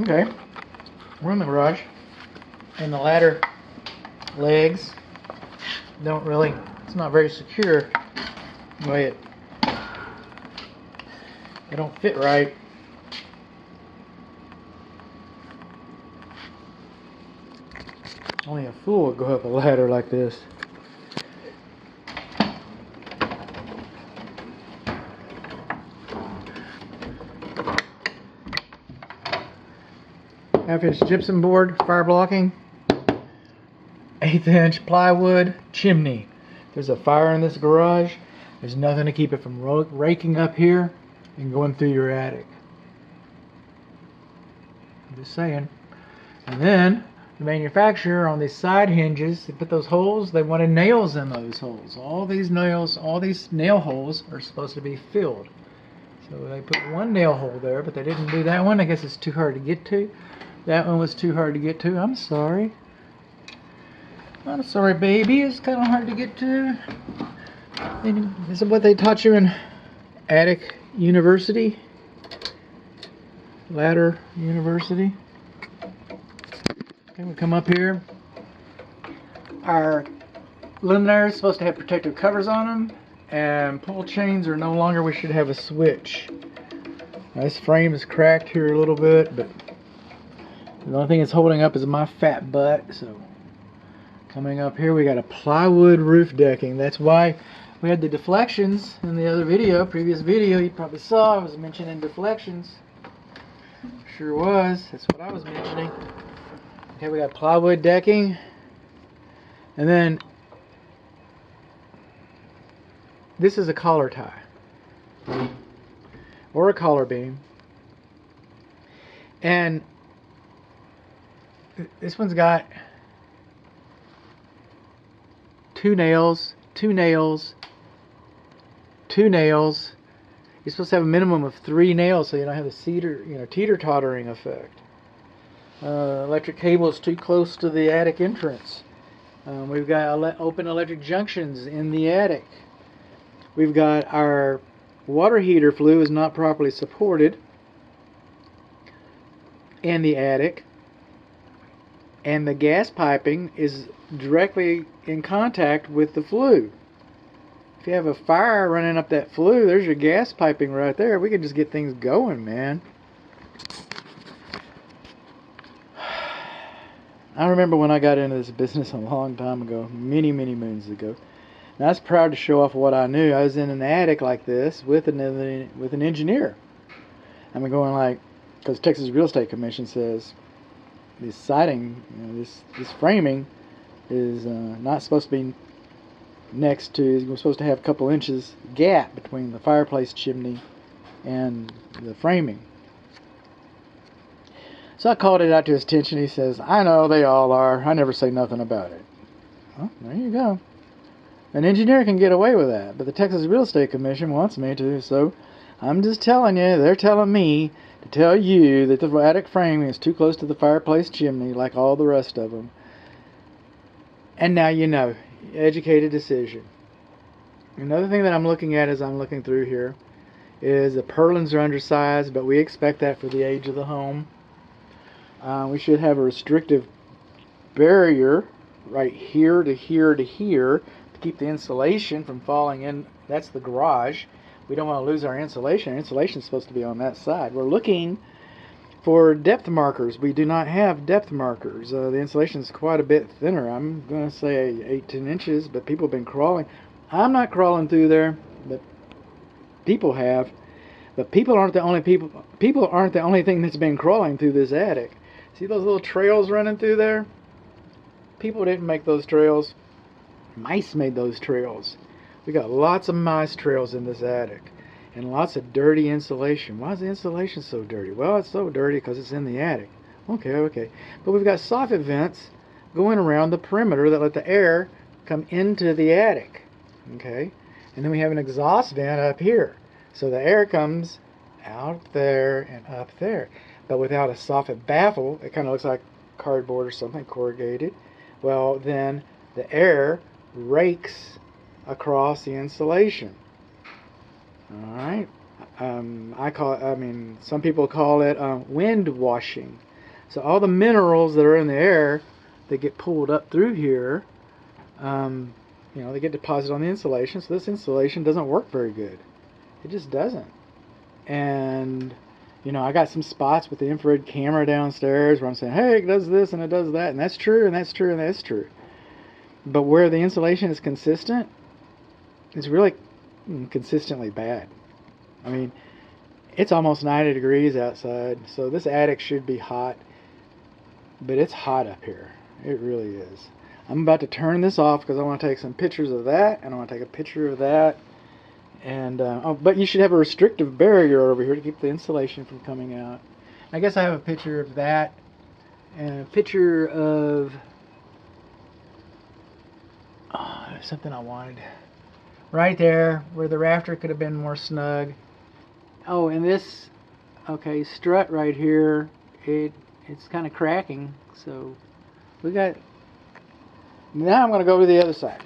Okay, we're in the garage, and the ladder legs don't really, it's not very secure the way they don't fit right. Only a fool would go up a ladder like this. After it's gypsum board, fire blocking, 1/8 inch plywood chimney. There's a fire in this garage. There's nothing to keep it from raking up here and going through your attic. I'm just saying. And then the manufacturer on these side hinges, they put those holes, they wanted nails in those holes. All these nail holes are supposed to be filled. So they put one nail hole there, but they didn't do that one. I guess it's too hard to get to. That one was too hard to get to. I'm sorry. I'm sorry, baby. It's kind of hard to get to. This is what they taught you in attic university? Ladder university? Okay, we come up here. Our luminaires are supposed to have protective covers on them, and pull chains are no longer. We should have a switch. Now, this frame is cracked here a little bit, but the only thing it's holding up is my fat butt. So coming up here, we got a plywood roof decking. That's why we had the deflections in the other video, previous video. You probably saw I was mentioning deflections. Sure was. That's what I was mentioning. Okay, we got plywood decking, and then this is a collar tie or a collar beam, and this one's got two nails. You're supposed to have a minimum of 3 nails so you don't have the teeter-tottering effect. Electric cable is too close to the attic entrance. We've got open electric junctions in the attic. We've got our water heater flue is not properly supported in the attic, and the gas piping is directly in contact with the flue. If you have a fire running up that flue, there's your gas piping right there. We could just get things going, man. I remember when I got into this business a long time ago, many moons ago. And I was proud to show off what I knew. I was in an attic like this with an engineer. I'm going like, because Texas Real Estate Commission says this siding, this framing is not supposed to be next to. You're supposed to have a couple inches gap between the fireplace chimney and the framing. So I called it out to his attention. He says, "I know they all are. I never say nothing about it." Well, there you go. An engineer can get away with that, but the Texas Real Estate Commission wants me to. So I'm just telling you, they're telling me to tell you that the attic framing is too close to the fireplace chimney like all the rest of them. And now you know. Educated decision. Another thing that I'm looking at as I'm looking through here is the purlins are undersized, but we expect that for the age of the home. We should have a restrictive barrier right here to here to here to keep the insulation from falling in. That's the garage. We don't want to lose our insulation. Our insulation is supposed to be on that side. We're looking for depth markers. We do not have depth markers. The insulation is quite a bit thinner. I'm going to say 8-10 inches, but people have been crawling. I'm not crawling through there, but people have. But people aren't the only people. People aren't the only thing that's been crawling through this attic. See those little trails running through there? People didn't make those trails. Mice made those trails. We got lots of mice trails in this attic. And lots of dirty insulation. Why is the insulation so dirty? Well, it's so dirty because it's in the attic. Okay. But we've got soffit vents going around the perimeter that let the air come into the attic. Okay? And then we have an exhaust vent up here. So the air comes out there and up there. But without a soffit baffle, it kind of looks like cardboard or something, corrugated. Well, then the air rakes across the insulation. Alright, Some people call it wind washing. So all the minerals that are in the air that get pulled up through here, they get deposited on the insulation. So this insulation doesn't work very good. It just doesn't. And I got some spots with the infrared camera downstairs where I'm saying, hey, it does this and it does that, and that's true, and that's true, and that's true. But where the insulation is consistent, it's really consistently bad. I mean, it's almost 90 degrees outside, so this attic should be hot, but it's hot up here. It really is. I'm about to turn this off because I want to take some pictures of that, and I want to take a picture of that. And but you should have a restrictive barrier over here to keep the insulation from coming out. I guess I have a picture of that, and a picture of something I wanted. Right there, where the rafter could have been more snug. Oh, and this, strut right here, it's kind of cracking. So we got. Now I'm going to go to the other side.